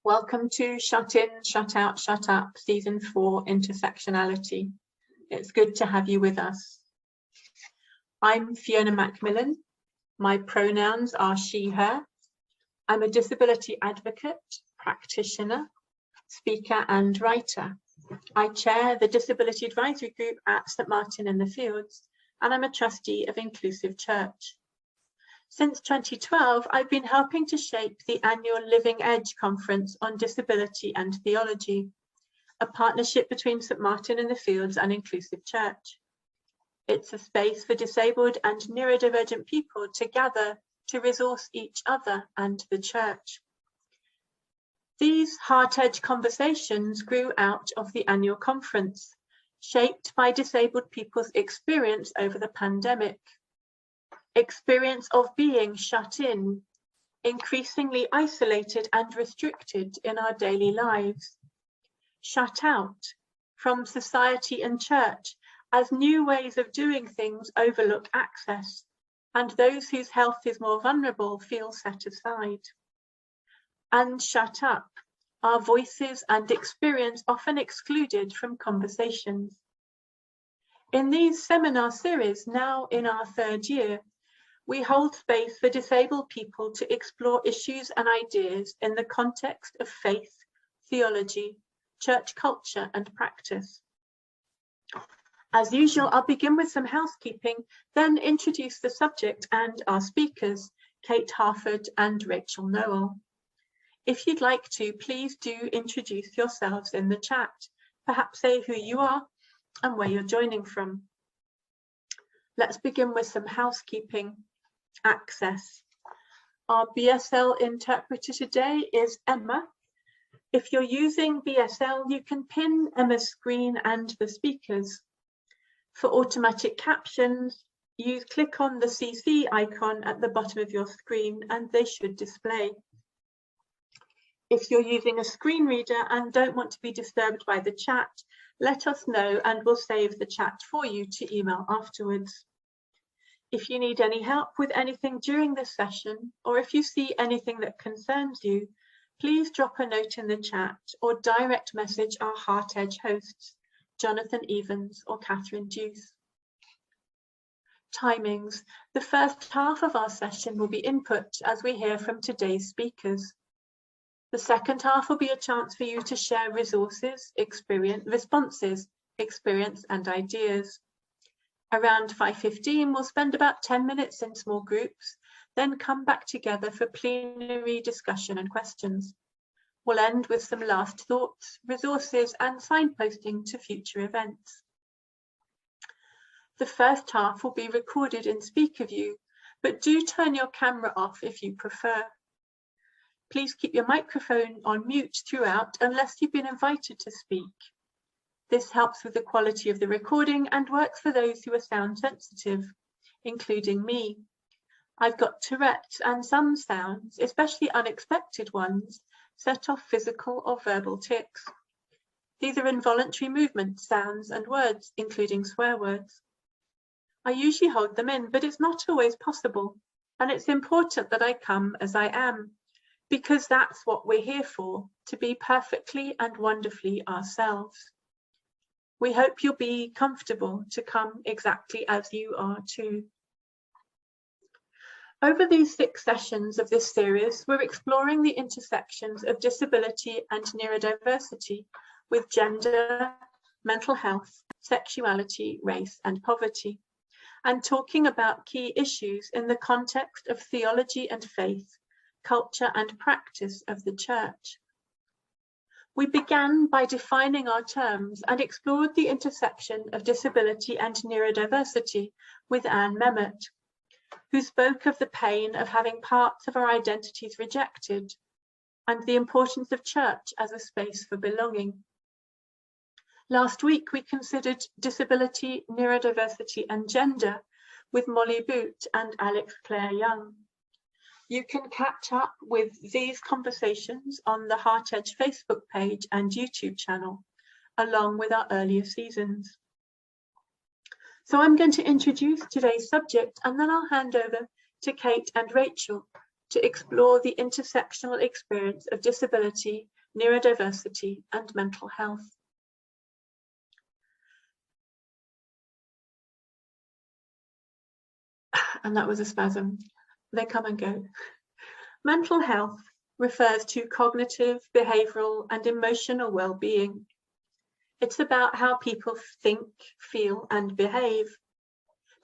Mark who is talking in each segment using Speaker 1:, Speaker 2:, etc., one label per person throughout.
Speaker 1: Welcome to Shut In, Shut Out, Shut Up, Season 4, Intersectionality. It's good to have you with us. I'm Fiona MacMillan. My pronouns are she, her. I'm a disability advocate, practitioner, speaker and writer. I chair the Disability Advisory Group at St Martin in the Fields, and I'm a trustee of Inclusive Church. Since 2012, I've been helping to shape the annual Living Edge conference on disability and theology, a partnership between St Martin in the Fields and Inclusive Church. It's a space for disabled and neurodivergent people to gather to resource each other and the church. These HeartEdge conversations grew out of the annual conference, shaped by disabled people's experience over the pandemic. Experience of being shut in, increasingly isolated and restricted in our daily lives. Shut out from society and church as new ways of doing things overlook access, and those whose health is more vulnerable feel set aside. And shut up, our voices and experience often excluded from conversations. In these seminar series, now in our third year, we hold space for disabled people to explore issues and ideas in the context of faith, theology, church culture, and practice. As usual, I'll begin with some housekeeping, then introduce the subject and our speakers, Kate Harford and Rachel Noel. If you'd like to, please do introduce yourselves in the chat. Perhaps say who you are and where you're joining from. Let's begin with some housekeeping. Access. Our BSL interpreter today is Emma. If you're using BSL, you can pin Emma's screen and the speakers. For automatic captions, you click on the CC icon at the bottom of your screen and they should display. If you're using a screen reader and don't want to be disturbed by the chat, let us know and we'll save the chat for you to email afterwards. If you need any help with anything during this session, or if you see anything that concerns you, please drop a note in the chat or direct message our HeartEdge hosts, Jonathan Evans or Catherine Deuce. Timings. The first half of our session will be input as we hear from today's speakers. The second half will be a chance for you to share resources, responses, experience and ideas. Around 5:15, we'll spend about 10 minutes in small groups, then come back together for plenary discussion and questions. We'll end with some last thoughts, resources and signposting to future events. The first half will be recorded in speaker view, but do turn your camera off if you prefer. Please keep your microphone on mute throughout unless you've been invited to speak. This helps with the quality of the recording and works for those who are sound sensitive, including me. I've got Tourette's and some sounds, especially unexpected ones, set off physical or verbal tics. These are involuntary movements, sounds and words, including swear words. I usually hold them in, but it's not always possible, and it's important that I come as I am, because that's what we're here for, to be perfectly and wonderfully ourselves. We hope you'll be comfortable to come exactly as you are too. Over these 6 sessions of this series, we're exploring the intersections of disability and neurodiversity with gender, mental health, sexuality, race, and poverty, and talking about key issues in the context of theology and faith, culture and practice of the church. We began by defining our terms and explored the intersection of disability and neurodiversity with Anne Memmott, who spoke of the pain of having parts of our identities rejected and the importance of church as a space for belonging. Last week, we considered disability, neurodiversity and gender with Molly Boot and Alex Clare Young. You can catch up with these conversations on the HeartEdge Facebook page and YouTube channel, along with our earlier seasons. So I'm going to introduce today's subject and then I'll hand over to Kate and Rachel to explore the intersectional experience of disability, neurodiversity, and mental health. And that was a spasm. They come and go. Mental health refers to cognitive, behavioral, and emotional well-being. It's about how people think, feel, and behave.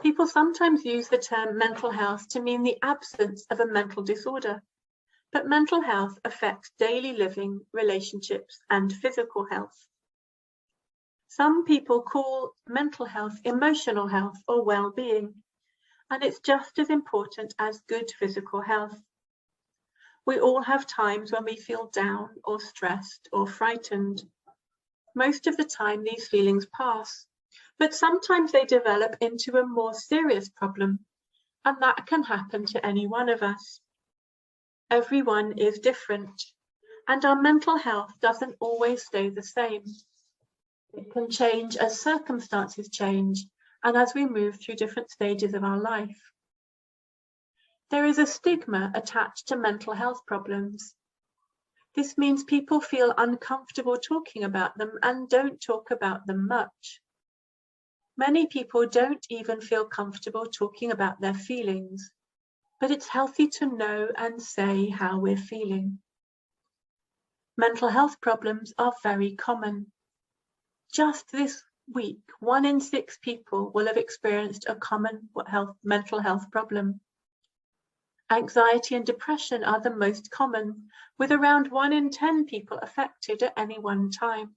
Speaker 1: People sometimes use the term mental health to mean the absence of a mental disorder, but mental health affects daily living, relationships, and physical health. Some people call mental health emotional health or well-being, and it's just as important as good physical health. We all have times when we feel down or stressed or frightened. Most of the time these feelings pass, but sometimes they develop into a more serious problem, and that can happen to any one of us. Everyone is different, and our mental health doesn't always stay the same. It can change as circumstances change and as we move through different stages of our life. There is a stigma attached to mental health problems. This means people feel uncomfortable talking about them and don't talk about them much. Many people don't even feel comfortable talking about their feelings, but it's healthy to know and say how we're feeling. Mental health problems are very common. Just this week, 1 in 6 people will have experienced a common mental health problem. Anxiety and depression are the most common, with around 1 in 10 people affected at any one time.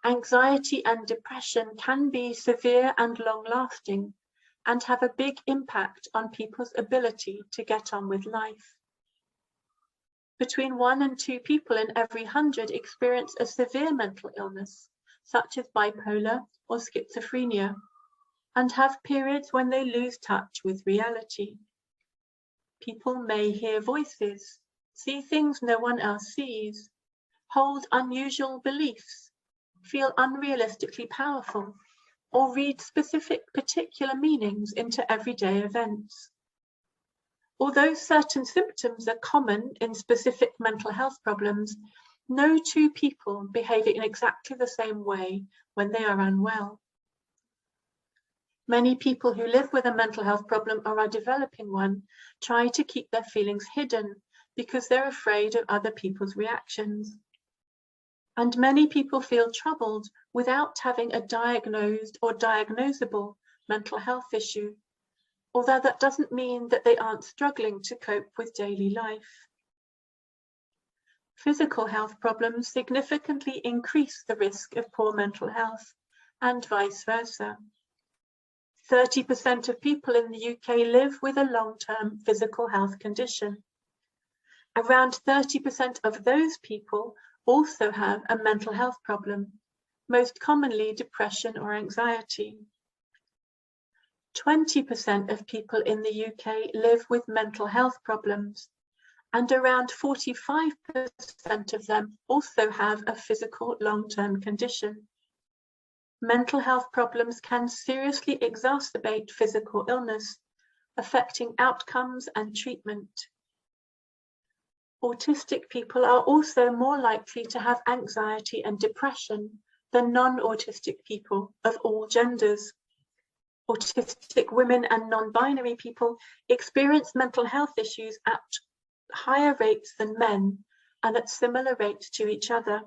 Speaker 1: Anxiety and depression can be severe and long-lasting and have a big impact on people's ability to get on with life. Between 1 and 2 people in every 100 experience a severe mental illness, such as bipolar or schizophrenia, and have periods when they lose touch with reality. People may hear voices, see things no one else sees, hold unusual beliefs, feel unrealistically powerful, or read particular meanings into everyday events. Although certain symptoms are common in specific mental health problems, no 2 people behave in exactly the same way when they are unwell. Many people who live with a mental health problem or are developing one try to keep their feelings hidden because they're afraid of other people's reactions. And many people feel troubled without having a diagnosed or diagnosable mental health issue, although that doesn't mean that they aren't struggling to cope with daily life. Physical health problems significantly increase the risk of poor mental health, and vice versa. 30% of people in the UK live with a long-term physical health condition. Around 30% of those people also have a mental health problem, most commonly depression or anxiety. 20% of people in the UK live with mental health problems, and around 45% of them also have a physical long-term condition. Mental health problems can seriously exacerbate physical illness, affecting outcomes and treatment. Autistic people are also more likely to have anxiety and depression than non-autistic people of all genders. Autistic women and non-binary people experience mental health issues at higher rates than men and at similar rates to each other.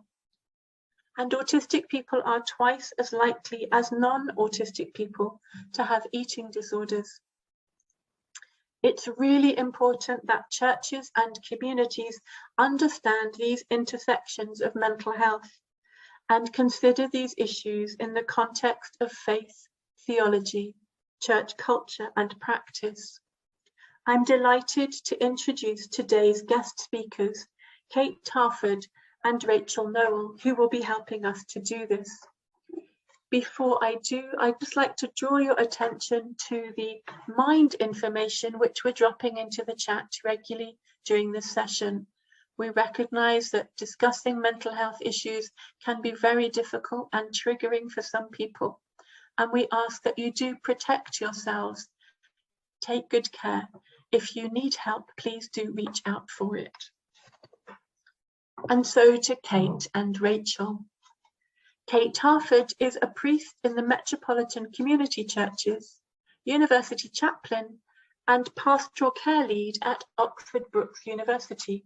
Speaker 1: And autistic people are twice as likely as non-autistic people to have eating disorders. It's really important that churches and communities understand these intersections of mental health and consider these issues in the context of faith, theology, church culture, and practice. I'm delighted to introduce today's guest speakers, Kate Harford and Rachel Noel, who will be helping us to do this. Before I do, I'd just like to draw your attention to the mind information which we're dropping into the chat regularly during this session. We recognise that discussing mental health issues can be very difficult and triggering for some people, and we ask that you do protect yourselves. take good care. If you need help, please do reach out for it. And so to Kate and Rachel. Kate Harford is a priest in the Metropolitan Community Churches, University Chaplain, and Pastoral Care Lead at Oxford Brookes University.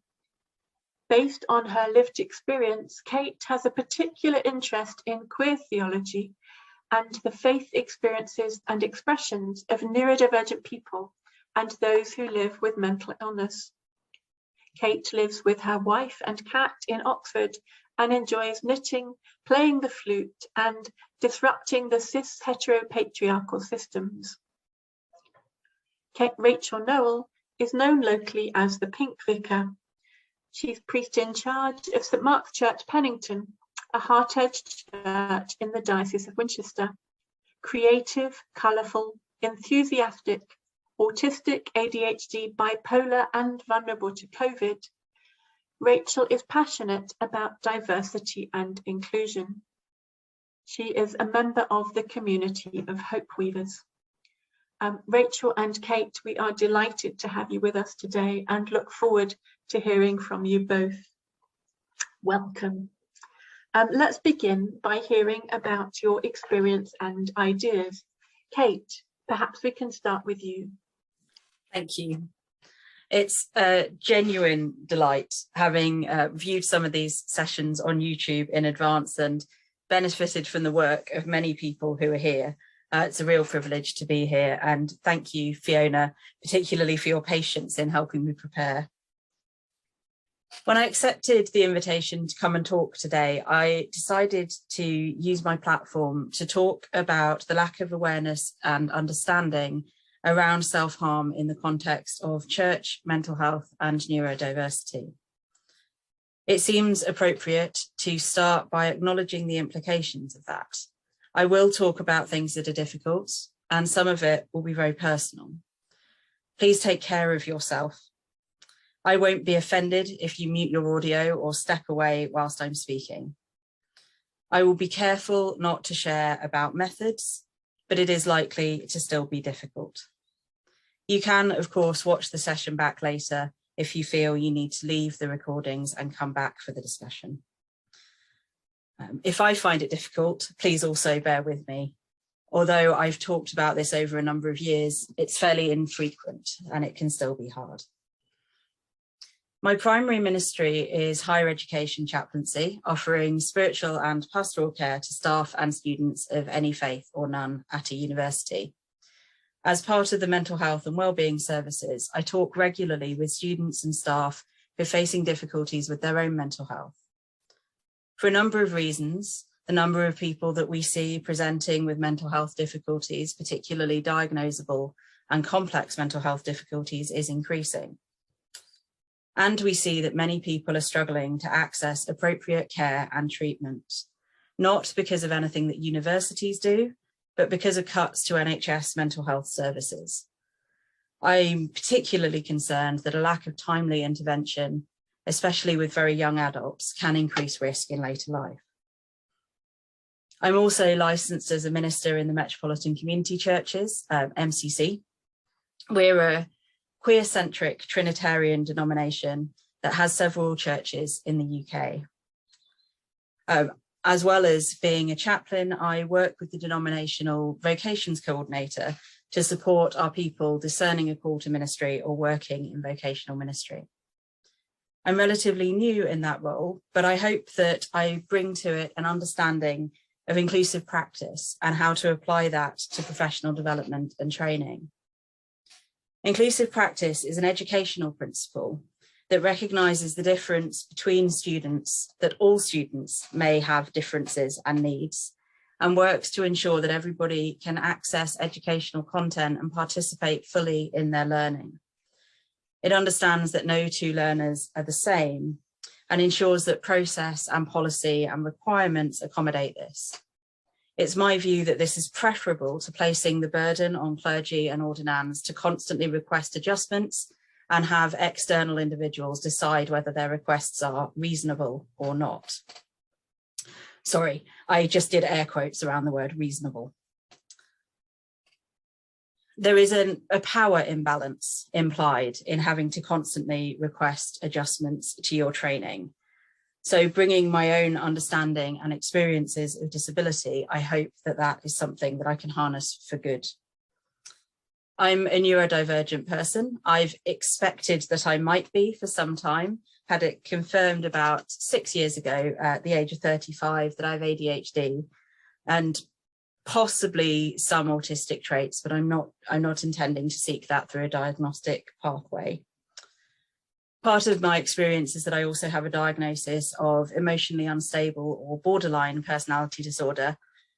Speaker 1: Based on her lived experience, Kate has a particular interest in queer theology and the faith experiences and expressions of neurodivergent people and those who live with mental illness. Kate lives with her wife and cat in Oxford and enjoys knitting, playing the flute, and disrupting the cis-heteropatriarchal systems. Rachel Noel is known locally as the Pink Vicar. She's priest in charge of St Mark's Church, Pennington, a HeartEdge church in the Diocese of Winchester. Creative, colourful, enthusiastic, autistic, ADHD, bipolar, and vulnerable to COVID, Rachel is passionate about diversity and inclusion. She is a member of the community of Hope Weavers. Rachel and Kate, we are delighted to have you with us today and look forward to hearing from you both. Welcome. Let's begin by hearing about your experience and ideas. Kate, perhaps we can start with you.
Speaker 2: Thank you. It's a genuine delight having viewed some of these sessions on YouTube in advance and benefited from the work of many people who are here. It's a real privilege to be here, and thank you, Fiona, particularly for your patience in helping me prepare. When I accepted the invitation to come and talk today, I decided to use my platform to talk about the lack of awareness and understanding around self-harm in the context of church, mental health, and neurodiversity. It seems appropriate to start by acknowledging the implications of that. I will talk about things that are difficult, and some of it will be very personal. Please take care of yourself. I won't be offended if you mute your audio or step away whilst I'm speaking. I will be careful not to share about methods, but it is likely to still be difficult. You can, of course, watch the session back later if you feel you need to leave the recordings and come back for the discussion. If I find it difficult, please also bear with me. Although I've talked about this over a number of years, it's fairly infrequent and it can still be hard. My primary ministry is higher education chaplaincy, offering spiritual and pastoral care to staff and students of any faith or none at a university. As part of the mental health and wellbeing services, I talk regularly with students and staff who are facing difficulties with their own mental health. For a number of reasons, the number of people that we see presenting with mental health difficulties, particularly diagnosable and complex mental health difficulties, is increasing. And we see that many people are struggling to access appropriate care and treatment, not because of anything that universities do, but because of cuts to NHS mental health services. I'm particularly concerned that a lack of timely intervention, especially with very young adults, can increase risk in later life. I'm also licensed as a minister in the Metropolitan Community Churches, MCC. We're a queer-centric Trinitarian denomination that has several churches in the UK. As well as being a chaplain, I work with the denominational vocations coordinator to support our people discerning a call to ministry or working in vocational ministry. I'm relatively new in that role, but I hope that I bring to it an understanding of inclusive practice and how to apply that to professional development and training. Inclusive practice is an educational principle that recognises the difference between students, that all students may have differences and needs, and works to ensure that everybody can access educational content and participate fully in their learning. It understands that no two learners are the same and ensures that process and policy and requirements accommodate this. It's my view that this is preferable to placing the burden on clergy and ordinands to constantly request adjustments and have external individuals decide whether their requests are reasonable or not. Sorry, I just did air quotes around the word reasonable. there is a power imbalance implied in having to constantly request adjustments to your training. So bringing my own understanding and experiences of disability, I hope that that is something that I can harness for good. I'm a neurodivergent person. I've expected that I might be for some time, had it confirmed about 6 years ago at the age of 35 that I have ADHD and possibly some autistic traits, but I'm not intending to seek that through a diagnostic pathway. Part of my experience is that I also have a diagnosis of emotionally unstable or borderline personality disorder.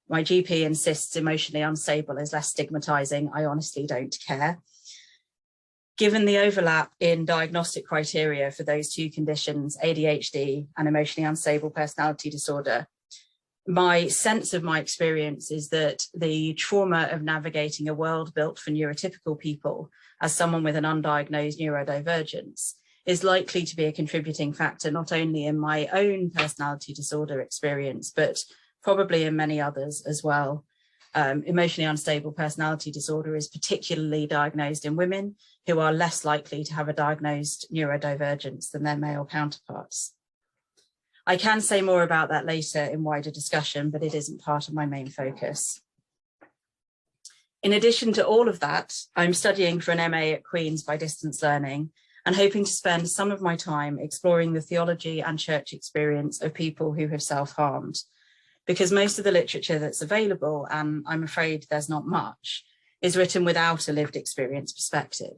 Speaker 2: My GP insists emotionally unstable is less stigmatizing. I honestly don't care. Given the overlap in diagnostic criteria for those two conditions, ADHD and emotionally unstable personality disorder, my sense of my experience is that the trauma of navigating a world built for neurotypical people as someone with an undiagnosed neurodivergence is likely to be a contributing factor, not only in my own personality disorder experience, but probably in many others as well. Emotionally unstable personality disorder is particularly diagnosed in women who are less likely to have a diagnosed neurodivergence than their male counterparts. I can say more about that later in wider discussion, but it isn't part of my main focus. In addition to all of that, I'm studying for an MA at Queen's by distance learning and hoping to spend some of my time exploring the theology and church experience of people who have self-harmed, because most of the literature that's available, and I'm afraid there's not much, is written without a lived experience perspective.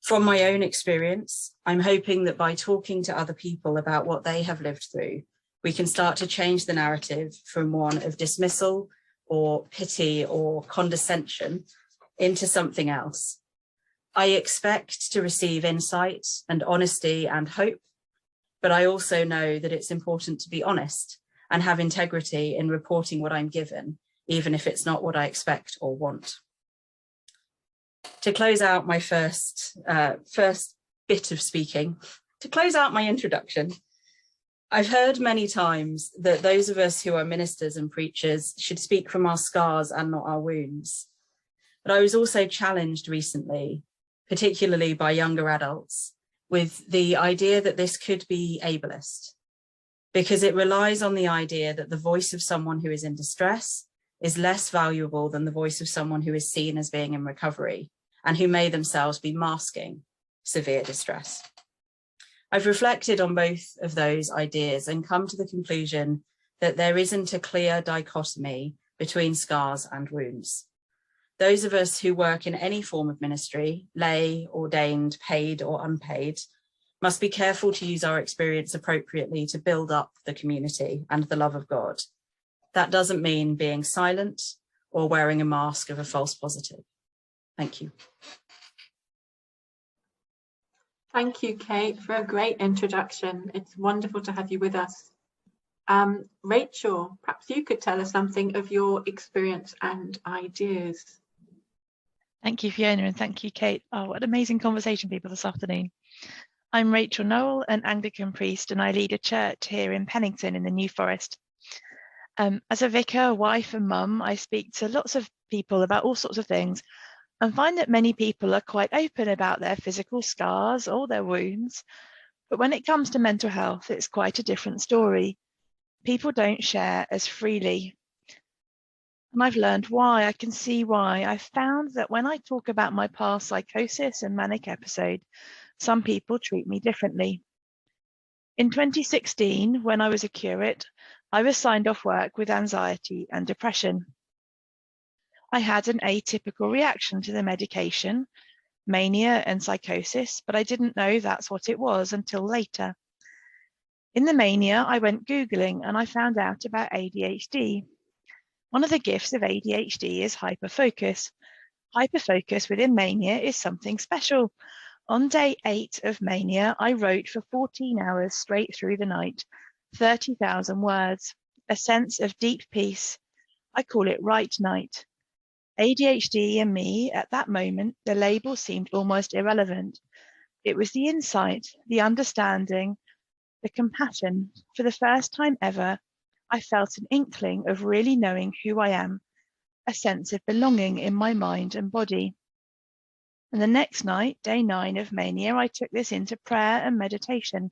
Speaker 2: From my own experience, I'm hoping that by talking to other people about what they have lived through, we can start to change the narrative from one of dismissal or pity or condescension into something else. I expect to receive insight and honesty and hope, but I also know that it's important to be honest and have integrity in reporting what I'm given, even if it's not what I expect or want. To close out my first bit of speaking, to close out my introduction, I've heard many times that those of us who are ministers and preachers should speak from our scars and not our wounds. But I was also challenged recently, particularly by younger adults, with the idea that this could be ableist, because it relies on the idea that the voice of someone who is in distress is less valuable than the voice of someone who is seen as being in recovery and who may themselves be masking severe distress. I've reflected on both of those ideas and come to the conclusion that there isn't a clear dichotomy between scars and wounds. Those of us who work in any form of ministry, lay, ordained, paid or unpaid, must be careful to use our experience appropriately to build up the community and the love of God. That doesn't mean being silent or wearing a mask of a false positive. Thank you.
Speaker 1: Thank you, Kate, for a great introduction. It's wonderful to have you with us. Rachel, perhaps you could tell us something of your experience and ideas.
Speaker 3: Thank you, Fiona, and thank you, Kate. Oh, what an amazing conversation, people, this afternoon. I'm Rachel Noel, an Anglican priest, and I lead a church here in Pennington in the New Forest. As a vicar, wife and mum, I speak to lots of people about all sorts of things and find that many people are quite open about their physical scars or their wounds. But when it comes to mental health, it's quite a different story. People don't share as freely. And I've learned why. I can see why. I found that when I talk about my past psychosis and manic episode, some people treat me differently. In 2016, when I was a curate, I was signed off work with anxiety and depression. I had an atypical reaction to the medication, mania and psychosis, but I didn't know that's what it was until later. In the mania, I went Googling and I found out about ADHD. One of the gifts of ADHD is hyperfocus. Hyperfocus within mania is something special. On day 8 of mania, I wrote for 14 hours straight through the night, 30,000 words, a sense of deep peace. I call it Write Night. ADHD and me, at that moment, the label seemed almost irrelevant. It was the insight, the understanding, the compassion. For the first time ever, I felt an inkling of really knowing who I am, a sense of belonging in my mind and body. And the next night, day 9 of mania, I took this into prayer and meditation.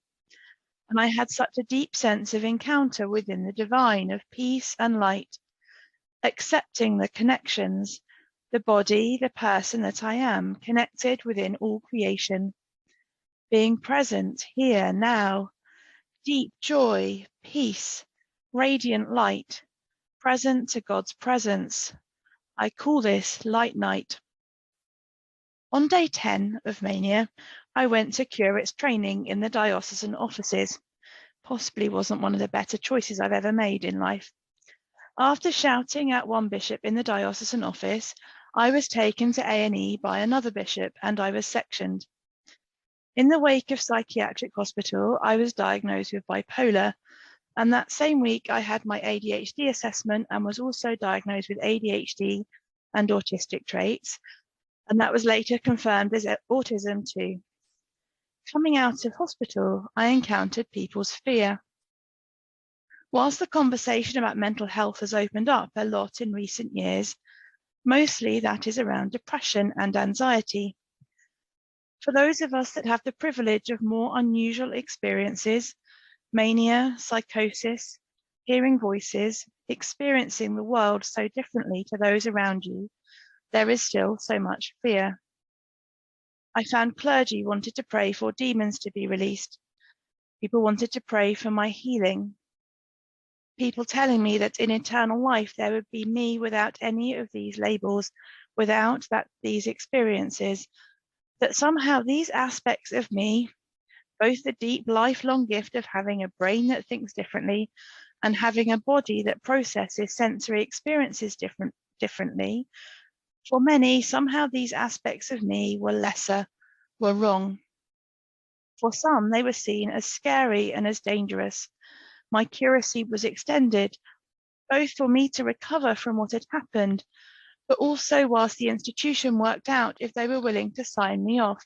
Speaker 3: And I had such a deep sense of encounter within the divine, of peace and light, accepting the connections, the body, the person that I am, connected within all creation, being present here now, deep joy, peace, radiant light, present to God's presence. I call this light night. On day 10 of mania, I went to curate's training in the diocesan offices. Possibly wasn't one of the better choices I've ever made in life. After shouting at one bishop in the diocesan office, I was taken to A&E by another bishop and I was sectioned. In the wake of psychiatric hospital, I was diagnosed with bipolar, and that same week I had my ADHD assessment and was also diagnosed with ADHD and autistic traits, and that was later confirmed as autism too. Coming out of hospital, I encountered people's fear. Whilst the conversation about mental health has opened up a lot in recent years, mostly that is around depression and anxiety. For those of us that have the privilege of more unusual experiences, mania, psychosis, hearing voices, experiencing the world so differently to those around you, there is still so much fear. I found clergy wanted to pray for demons to be released. People wanted to pray for my healing. People telling me that in eternal life there would be me without any of these labels, without these experiences, that somehow these aspects of me, both the deep lifelong gift of having a brain that thinks differently and having a body that processes sensory experiences differently, for many, somehow these aspects of me were lesser, were wrong. For some, they were seen as scary and as dangerous. My curacy was extended, both for me to recover from what had happened, but also whilst the institution worked out if they were willing to sign me off,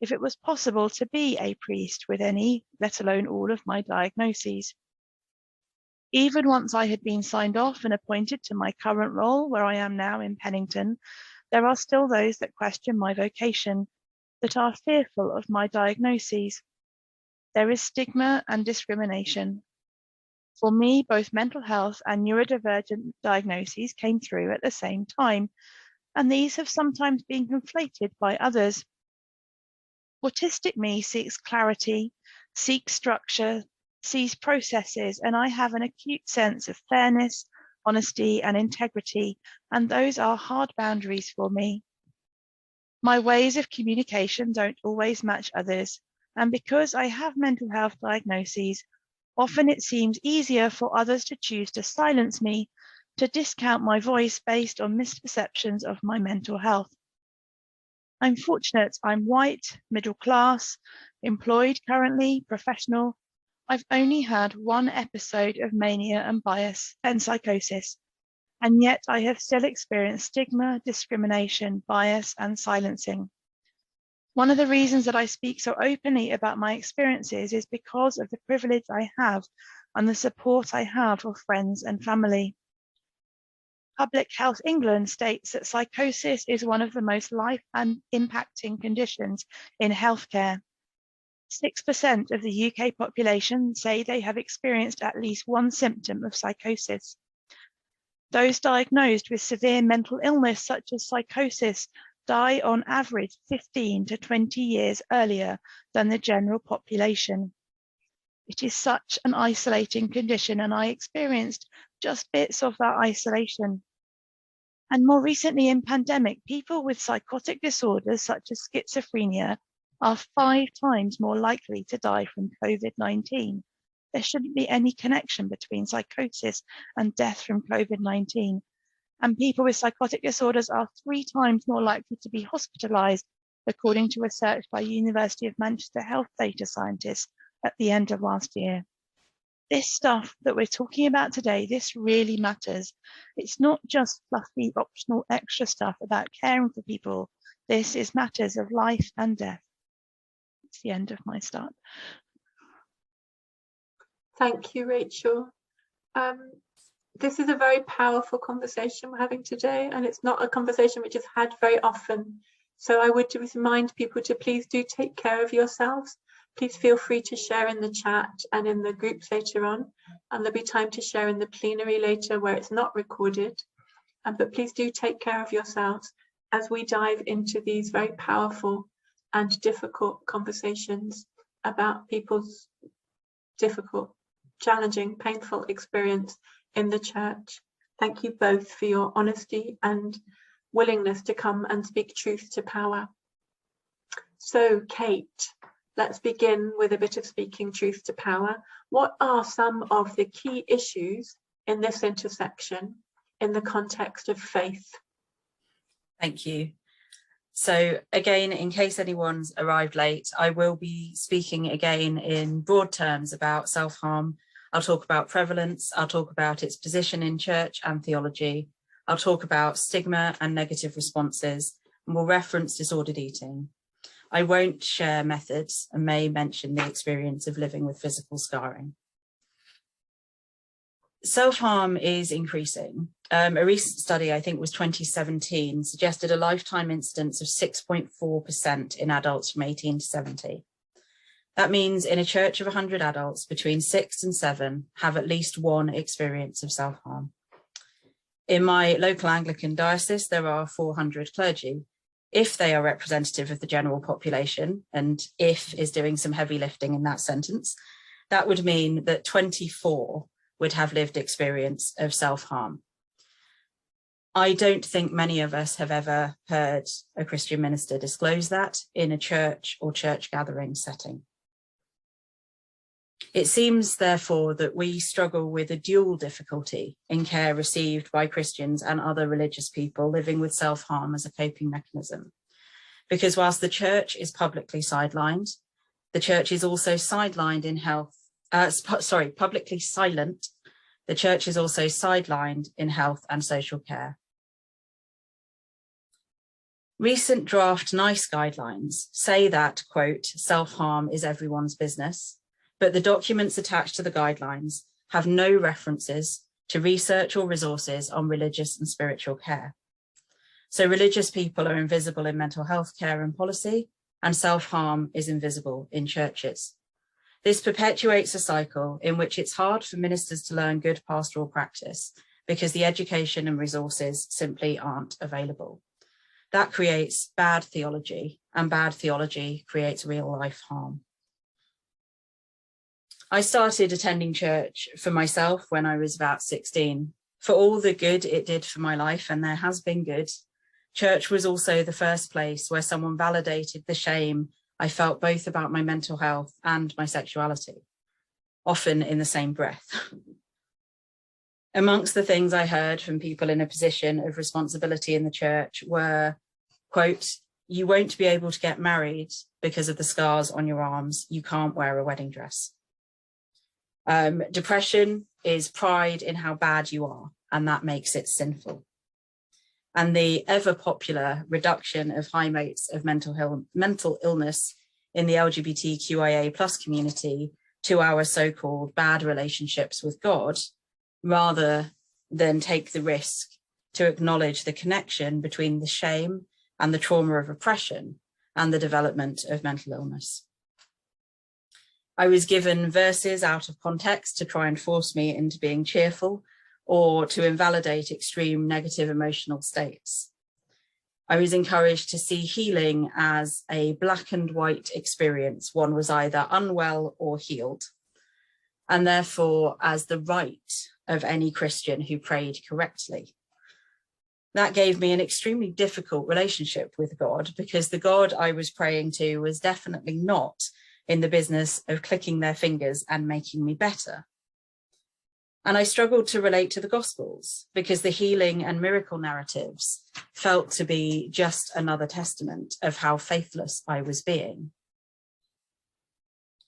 Speaker 3: if it was possible to be a priest with any, let alone all of my diagnoses. Even once I had been signed off and appointed to my current role, where I am now in Pennington, there are still those that question my vocation, that are fearful of my diagnoses. There is stigma and discrimination. For me, both mental health and neurodivergent diagnoses came through at the same time, and these have sometimes been conflated by others. Autistic me seeks clarity, seeks structure, sees processes, and I have an acute sense of fairness, honesty, and integrity, and those are hard boundaries for me. My ways of communication don't always match others, and because I have mental health diagnoses, often it seems easier for others to choose to silence me, to discount my voice based on misperceptions of my mental health. I'm fortunate I'm white, middle class, employed currently, professional. I've only had one episode of mania and bias and psychosis, and yet I have still experienced stigma, discrimination, bias, and silencing. One of the reasons that I speak so openly about my experiences is because of the privilege I have and the support I have of friends and family. Public Health England states that psychosis is one of the most life and impacting conditions in healthcare. 6% of the UK population say they have experienced at least one symptom of psychosis. Those diagnosed with severe mental illness such as psychosis die on average 15 to 20 years earlier than the general population. It is such an isolating condition, and I experienced just bits of that isolation. And more recently in pandemic, people with psychotic disorders such as schizophrenia are 5 times more likely to die from COVID-19. There shouldn't be any connection between psychosis and death from COVID-19. And people with psychotic disorders are 3 times more likely to be hospitalised, according to research by University of Manchester health data scientists at the end of last year. This stuff that we're talking about today, this really matters. It's not just fluffy, optional, extra stuff about caring for people. This is matters of life and death. It's the end of my start.
Speaker 1: Thank you, Rachel. this is a very powerful conversation we're having today, and it's not a conversation which is had very often. So I would just remind people to please do take care of yourselves. Please feel free to share in the chat and in the groups later on, and there'll be time to share in the plenary later where it's not recorded. But please do take care of yourselves as we dive into these very powerful and difficult conversations about people's difficult, challenging, painful experience in the church. Thank you both for your honesty and willingness to come and speak truth to power. So, Kate, let's begin with a bit of speaking truth to power. What are some of the key issues in this intersection in the context of faith?
Speaker 2: Thank you. So again, in case anyone's arrived late, I will be speaking again in broad terms about self-harm. I'll talk about prevalence, I'll talk about its position in church and theology, I'll talk about stigma and negative responses, and we'll reference disordered eating. I won't share methods and may mention the experience of living with physical scarring. Self-harm is increasing. A recent study, I think was 2017, suggested a lifetime incidence of 6.4% in adults from 18 to 70. That means in a church of 100 adults, between 6 and 7 have at least one experience of self-harm. In my local Anglican diocese, there are 400 clergy. If they are representative of the general population, and if is doing some heavy lifting in that sentence, that would mean that 24 would have lived experience of self-harm. I don't think many of us have ever heard a Christian minister disclose that in a church or church gathering setting. It seems, therefore, that we struggle with a dual difficulty in care received by Christians and other religious people living with self-harm as a coping mechanism. Because whilst the church is publicly sidelined, the church is also sidelined in health, publicly silent, the church is also sidelined in health and social care. Recent draft NICE guidelines say that, quote, self-harm is everyone's business, but the documents attached to the guidelines have no references to research or resources on religious and spiritual care. So religious people are invisible in mental health care and policy, and self-harm is invisible in churches. This perpetuates a cycle in which it's hard for ministers to learn good pastoral practice because the education and resources simply aren't available. That creates bad theology, and bad theology creates real life harm. I started attending church for myself when I was about 16. For all the good it did for my life, and there has been good, church was also the first place where someone validated the shame I felt both about my mental health and my sexuality, often in the same breath. Amongst the things I heard from people in a position of responsibility in the church were, quote, you won't be able to get married because of the scars on your arms. You can't wear a wedding dress. Depression is pride in how bad you are, and that makes it sinful. And the ever popular reduction of high rates of mental illness in the LGBTQIA+ community to our so-called bad relationships with God, rather than take the risk to acknowledge the connection between the shame and the trauma of oppression and the development of mental illness. I was given verses out of context to try and force me into being cheerful or to invalidate extreme negative emotional states. I was encouraged to see healing as a black and white experience. One was either unwell or healed, and therefore as the right of any Christian who prayed correctly. That gave me an extremely difficult relationship with God, because the God I was praying to was definitely not in the business of clicking their fingers and making me better. And I struggled to relate to the Gospels because the healing and miracle narratives felt to be just another testament of how faithless I was being.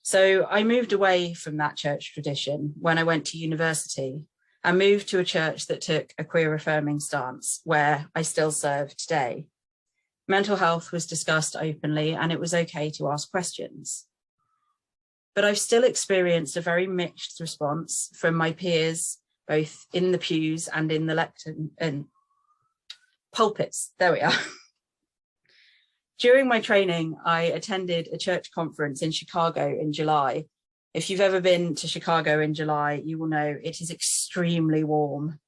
Speaker 2: So I moved away from that church tradition when I went to university and moved to a church that took a queer affirming stance, where I still serve today. Mental health was discussed openly, and it was okay to ask questions. But I've still experienced a very mixed response from my peers both in the pews and in the lectern and pulpits. There we are. During my training, I attended a church conference in Chicago in July. If you've ever been to Chicago in July, you will know it is extremely warm.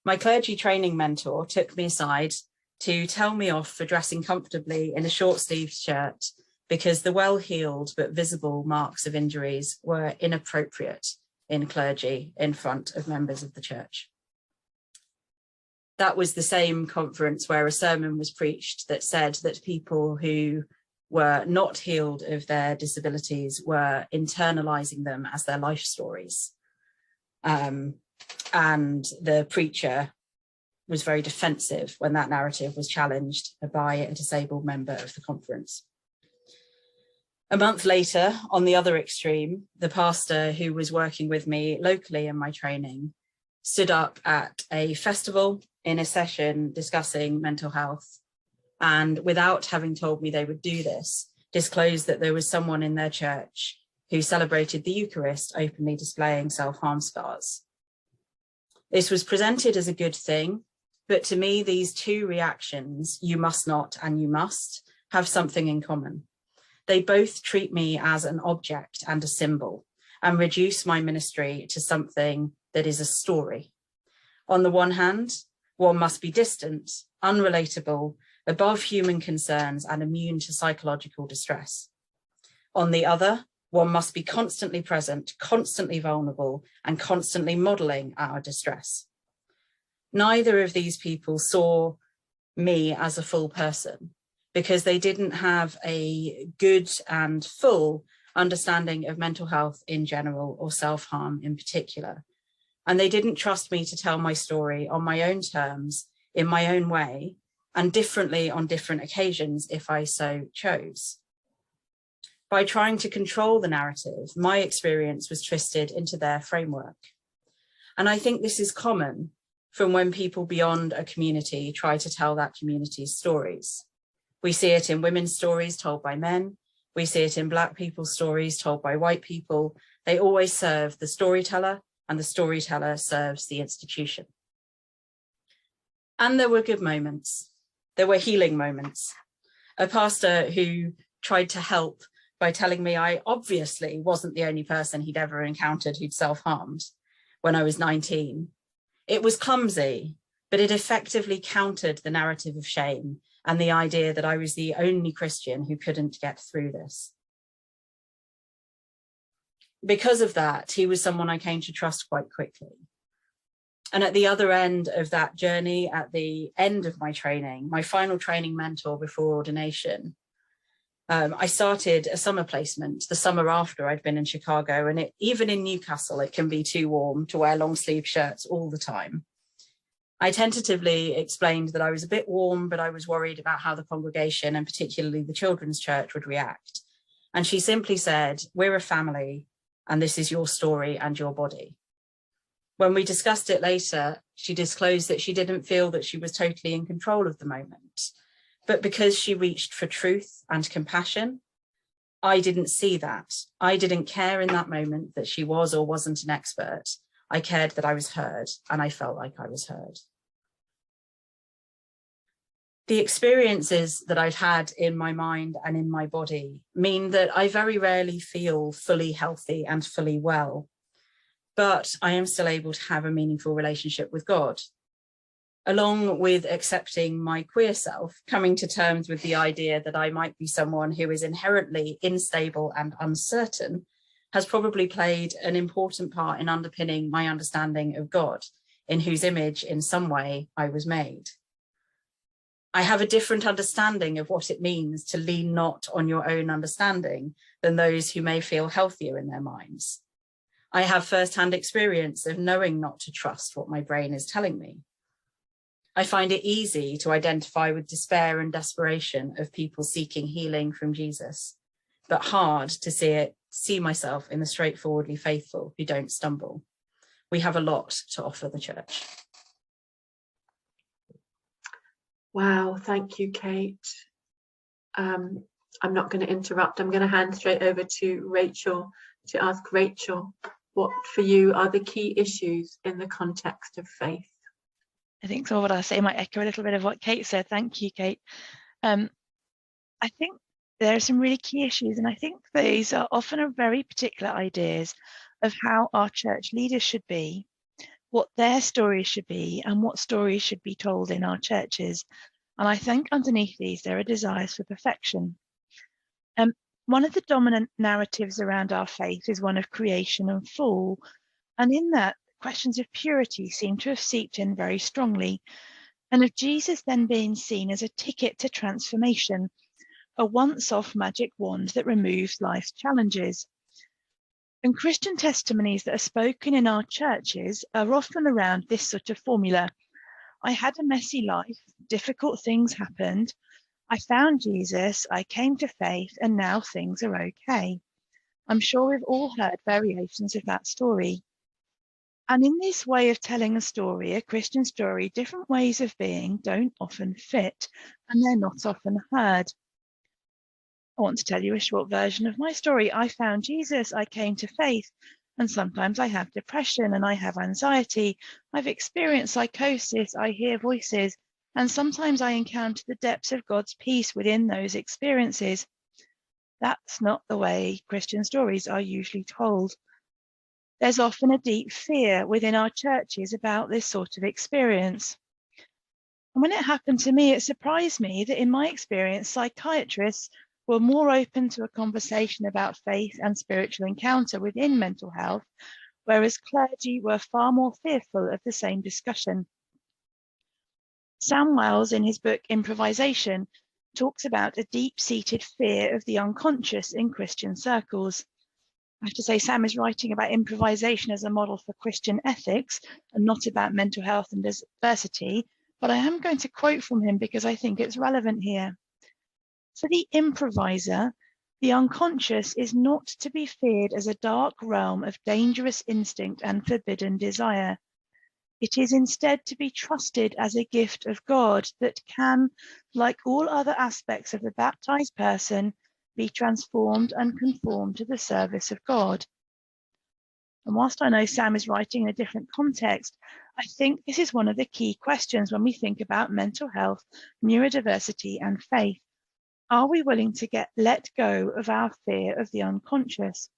Speaker 2: My clergy training mentor took me aside to tell me off for dressing comfortably in a short-sleeved shirt because the well-heeled but visible marks of injuries were inappropriate in clergy in front of members of the church. That was the same conference where a sermon was preached that said that people who were not healed of their disabilities were internalizing them as their life stories. And the preacher was very defensive when that narrative was challenged by a disabled member of the conference. A month later, on the other extreme, the pastor who was working with me locally in my training stood up at a festival in a session discussing mental health, and without having told me they would do this, disclosed that there was someone in their church who celebrated the Eucharist openly displaying self-harm scars. This was presented as a good thing, but to me, these two reactions, you must not and you must, have something in common. They both treat me as an object and a symbol and reduce my ministry to something that is a story. On the one hand, one must be distant, unrelatable, above human concerns and immune to psychological distress. On the other, one must be constantly present, constantly vulnerable, and constantly modeling our distress. Neither of these people saw me as a full person because they didn't have a good and full understanding of mental health in general or self-harm in particular. And they didn't trust me to tell my story on my own terms, in my own way, and differently on different occasions if I so chose. By trying to control the narrative, my experience was twisted into their framework. And I think this is common from when people beyond a community try to tell that community's stories. We see it in women's stories told by men. We see it in Black people's stories told by white people. They always serve the storyteller, and the storyteller serves the institution. And there were good moments. There were healing moments. A pastor who tried to help by telling me I obviously wasn't the only person he'd ever encountered who'd self-harmed when I was 19. It was clumsy, but it effectively countered the narrative of shame and the idea that I was the only Christian who couldn't get through this. Because of that, he was someone I came to trust quite quickly. And at the other end of that journey, at the end of my training, my final training mentor before ordination, I started a summer placement the summer after I'd been in Chicago, and even in Newcastle, it can be too warm to wear long sleeve shirts all the time. I tentatively explained that I was a bit warm, but I was worried about how the congregation and particularly the children's church would react. And she simply said, "We're a family, and this is your story and your body." When we discussed it later, she disclosed that she didn't feel that she was totally in control of the moment. But because she reached for truth and compassion, I didn't see that. I didn't care in that moment that she was or wasn't an expert. I cared that I was heard, and I felt like I was heard. The experiences that I've had in my mind and in my body mean that I very rarely feel fully healthy and fully well, but I am still able to have a meaningful relationship with God. Along with accepting my queer self, coming to terms with the idea that I might be someone who is inherently unstable and uncertain has probably played an important part in underpinning my understanding of God, in whose image, in some way, I was made. I have a different understanding of what it means to lean not on your own understanding than those who may feel healthier in their minds. I have firsthand experience of knowing not to trust what my brain is telling me. I find it easy to identify with despair and desperation of people seeking healing from Jesus, but hard to see myself in the straightforwardly faithful who don't stumble. We have a lot to offer the church.
Speaker 1: Wow, thank you, Kate. I'm not going to interrupt. I'm going to hand straight over to Rachel to ask Rachel what for you are the key issues in the context of faith?
Speaker 3: I think some of what I say might echo a little bit of what Kate said. Thank you, Kate. I think there are some really key issues, and I think these are often very particular ideas of how our church leaders should be, what their stories should be, and what stories should be told in our churches. And I think underneath these, there are desires for perfection. One of the dominant narratives around our faith is one of creation and fall. And in that, questions of purity seem to have seeped in very strongly, and of Jesus then being seen as a ticket to transformation, a once-off magic wand that removes life's challenges. And Christian testimonies that are spoken in our churches are often around this sort of formula. I had a messy life, difficult things happened, I found Jesus, I came to faith, and now things are okay. I'm sure we've all heard variations of that story. And in this way of telling a story, a Christian story, different ways of being don't often fit, and they're not often heard. I want to tell you a short version of my story. I found Jesus, I came to faith, and sometimes I have depression and I have anxiety. I've experienced psychosis, I hear voices, and sometimes I encounter the depths of God's peace within those experiences. That's not the way Christian stories are usually told. There's often a deep fear within our churches about this sort of experience. And when it happened to me, it surprised me that in my experience, psychiatrists were more open to a conversation about faith and spiritual encounter within mental health, whereas clergy were far more fearful of the same discussion. Sam Wells, in his book Improvisation, talks about a deep-seated fear of the unconscious in Christian circles. I have to say, Sam is writing about improvisation as a model for Christian ethics and not about mental health and diversity, but I am going to quote from him because I think it's relevant here. For the improviser, the unconscious is not to be feared as a dark realm of dangerous instinct and forbidden desire. It is instead to be trusted as a gift of God that can, like all other aspects of the baptized person, be transformed and conformed to the service of God. And whilst I know Sam is writing in a different context, I think this is one of the key questions when we think about mental health, neurodiversity, and faith. Are we willing to let go of our fear of the unconscious?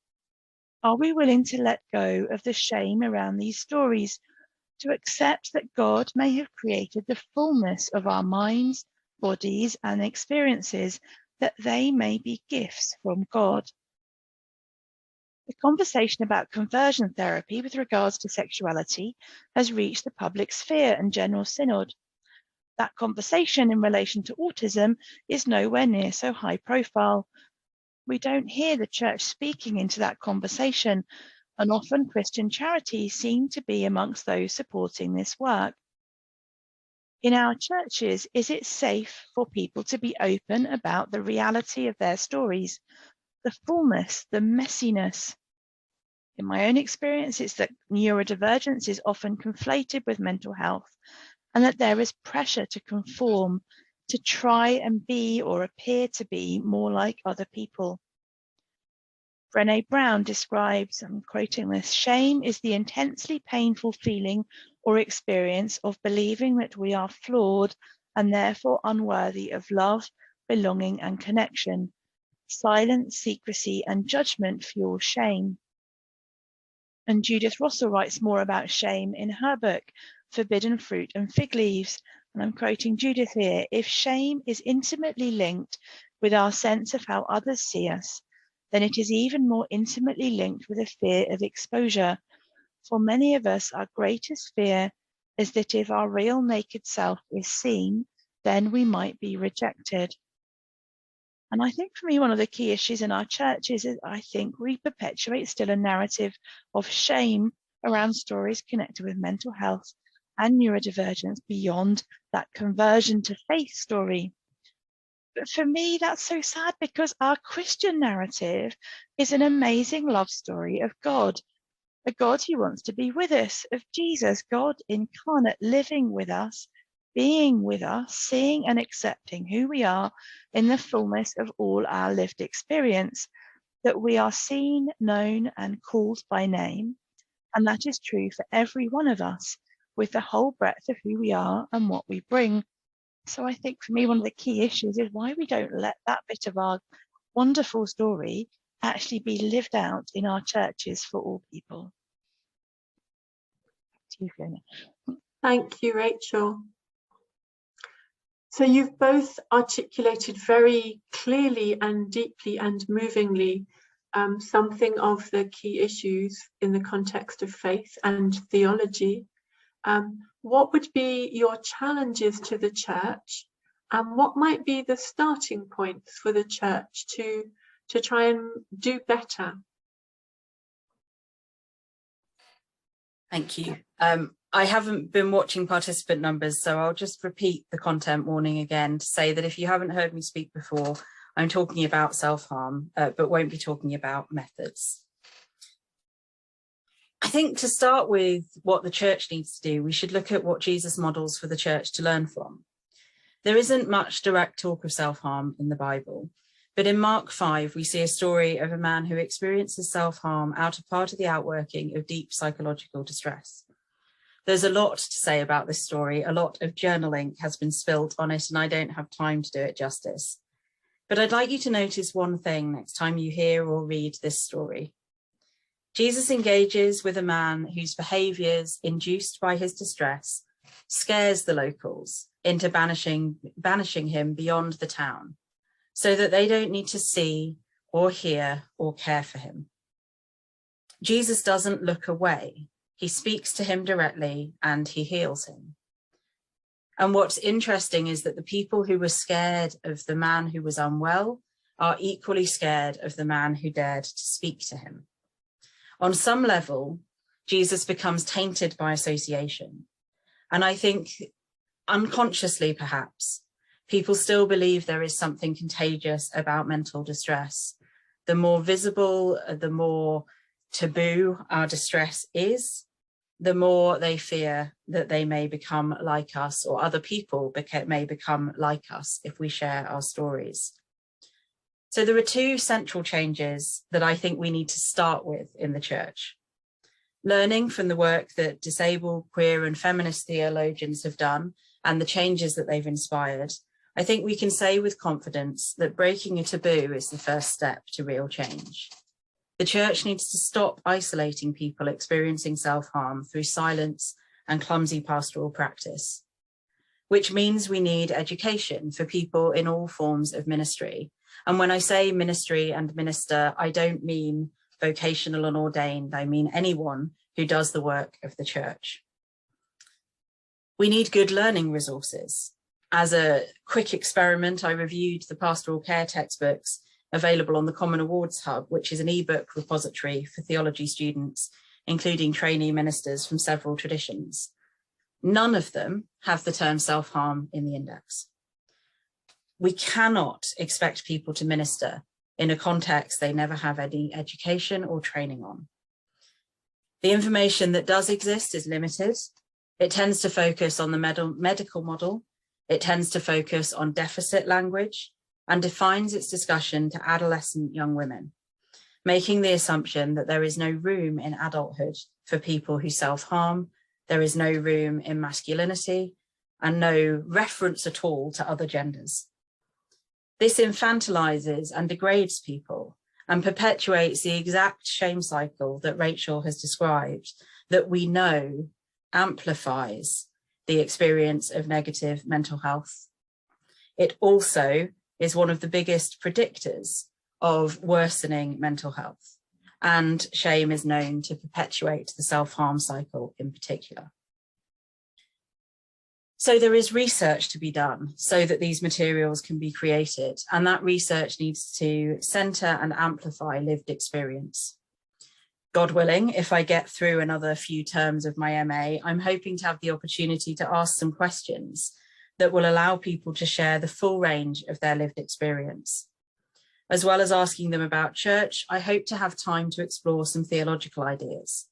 Speaker 3: Are we willing to let go of the shame around these stories, to accept that God may have created the fullness of our minds, bodies, and experiences, that they may be gifts from God? The conversation about conversion therapy with regards to sexuality has reached the public sphere and general synod. That conversation in relation to autism is nowhere near so high profile. We don't hear the church speaking into that conversation, and often Christian charities seem to be amongst those supporting this work. In our churches, is it safe for people to be open about the reality of their stories, the fullness, the messiness? In my own experience, it's that neurodivergence is often conflated with mental health, and that there is pressure to conform, to try and be or appear to be more like other people. Brené Brown describes, I'm quoting this, shame is the intensely painful feeling or experience of believing that we are flawed and therefore unworthy of love, belonging, and connection. Silence, secrecy, and judgment fuel shame. And Judith Russell writes more about shame in her book, Forbidden Fruit and Fig Leaves. And I'm quoting Judith here, if shame is intimately linked with our sense of how others see us, then it is even more intimately linked with a fear of exposure. For many of us, our greatest fear is that if our real naked self is seen, then we might be rejected. And I think for me, one of the key issues in our churches is I think we perpetuate still a narrative of shame around stories connected with mental health and neurodivergence beyond that conversion to faith story. But for me, that's so sad because our Christian narrative is an amazing love story of God, a God who wants to be with us, of Jesus, God incarnate, living with us, being with us, seeing and accepting who we are in the fullness of all our lived experience, that we are seen, known, and called by name, And that is true for every one of us, with the whole breadth of who we are and what we bring. So I think for me, one of the key issues is why we don't let that bit of our wonderful story actually be lived out in our churches for all people. To you, Fiona.
Speaker 1: Thank you, Rachel. So you've both articulated very clearly and deeply and movingly something of the key issues in the context of faith and theology. What would be your challenges to the church, and what might be the starting points for the church to try and do better?
Speaker 2: Thank you. I haven't been watching participant numbers, so I'll just repeat the content warning again to say that if you haven't heard me speak before, I'm talking about self-harm, but won't be talking about methods. I think to start with what the church needs to do, we should look at what Jesus models for the church to learn from. There isn't much direct talk of self-harm in the Bible, but in Mark 5, we see a story of a man who experiences self-harm out of part of the outworking of deep psychological distress. There's a lot to say about this story. A lot of journaling has been spilt on it, and I don't have time to do it justice. But I'd like you to notice one thing next time you hear or read this story. Jesus engages with a man whose behaviours, induced by his distress, scares the locals into banishing him beyond the town, so that they don't need to see or hear or care for him. Jesus doesn't look away. He speaks to him directly and he heals him. And what's interesting is that the people who were scared of the man who was unwell are equally scared of the man who dared to speak to him. On some level, Jesus becomes tainted by association. And I think unconsciously, perhaps, people still believe there is something contagious about mental distress. The more visible, the more taboo our distress is, the more they fear that they may become like us, or other people may become like us if we share our stories. So there are two central changes that I think we need to start with in the church. Learning from the work that disabled, queer and feminist theologians have done and the changes that they've inspired, I think we can say with confidence that breaking a taboo is the first step to real change. The church needs to stop isolating people experiencing self-harm through silence and clumsy pastoral practice, which means we need education for people in all forms of ministry. And when I say ministry and minister, I don't mean vocational and ordained. I mean anyone who does the work of the church. We need good learning resources. As a quick experiment, I reviewed the pastoral care textbooks available on the Common Awards Hub, which is an ebook repository for theology students, including trainee ministers from several traditions. None of them have the term self-harm in the index. We cannot expect people to minister in a context they never have any education or training on. The information that does exist is limited. It tends to focus on the medical model. It tends to focus on deficit language and defines its discussion to adolescent young women, making the assumption that there is no room in adulthood for people who self-harm, there is no room in masculinity, and no reference at all to other genders. This infantilizes and degrades people and perpetuates the exact shame cycle that Rachel has described, that we know amplifies the experience of negative mental health. It also is one of the biggest predictors of worsening mental health, and shame is known to perpetuate the self-harm cycle in particular. So there is research to be done so that these materials can be created, and that research needs to centre and amplify lived experience. God willing, if I get through another few terms of my MA, I'm hoping to have the opportunity to ask some questions that will allow people to share the full range of their lived experience. As well as asking them about church, I hope to have time to explore some theological ideas,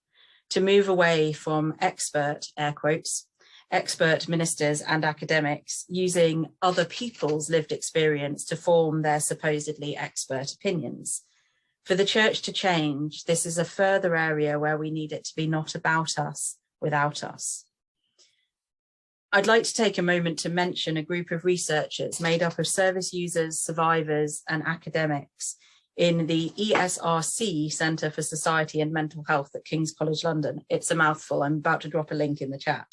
Speaker 2: to move away from expert, air quotes, expert ministers and academics using other people's lived experience to form their supposedly expert opinions, For the church to change, this is a further area where we need it to be not about us, without us. I'd like to take a moment to mention a group of researchers made up of service users, survivors, and academics in the ESRC Centre for Society and Mental Health at King's College London. It's a mouthful. I'm about to drop a link in the chat.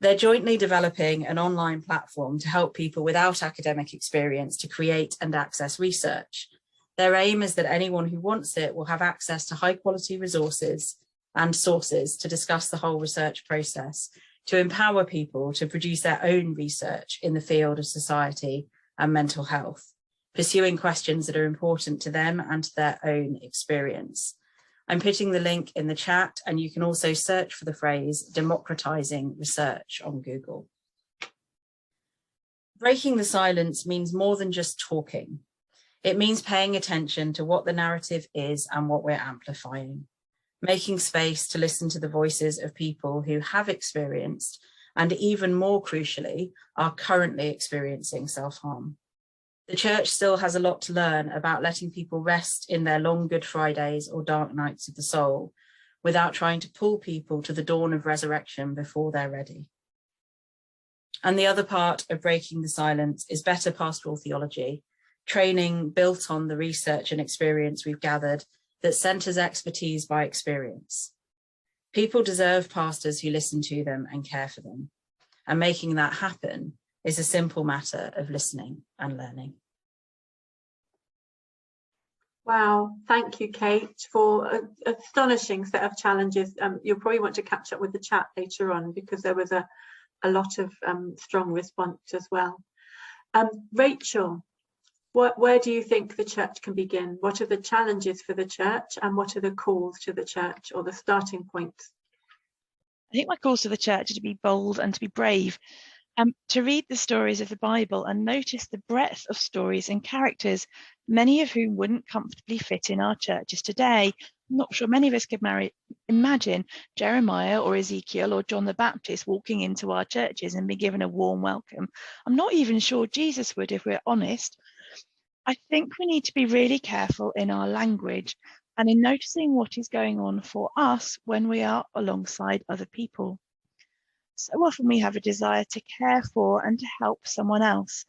Speaker 2: They're jointly developing an online platform to help people without academic experience to create and access research. Their aim is that anyone who wants it will have access to high quality resources and sources to discuss the whole research process, to empower people to produce their own research in the field of society and mental health, pursuing questions that are important to them and to their own experience. I'm putting the link in the chat, and you can also search for the phrase democratizing research on Google. Breaking the silence means more than just talking. It means paying attention to what the narrative is and what we're amplifying, making space to listen to the voices of people who have experienced, and even more crucially, are currently experiencing self-harm. The church still has a lot to learn about letting people rest in their long Good Fridays or dark nights of the soul, without trying to pull people to the dawn of resurrection before they're ready. And the other part of breaking the silence is better pastoral theology, training built on the research and experience we've gathered that centres expertise by experience. People deserve pastors who listen to them and care for them. And making that happen is a simple matter of listening and learning.
Speaker 1: Wow, thank you, Kate, for an astonishing set of challenges. You'll probably want to catch up with the chat later on because there was a lot of strong response as well. Rachel, where do you think the church can begin? What are the challenges for the church and what are the calls to the church or the starting points?
Speaker 3: I think my calls to the church are to be bold and to be brave, to read the stories of the Bible and notice the breadth of stories and characters, many of whom wouldn't comfortably fit in our churches today. I'm not sure many of us could imagine Jeremiah or Ezekiel or John the Baptist walking into our churches and be given a warm welcome. I'm not even sure Jesus would, if we're honest. I think we need to be really careful in our language and in noticing what is going on for us when we are alongside other people. So often we have a desire to care for and to help someone else.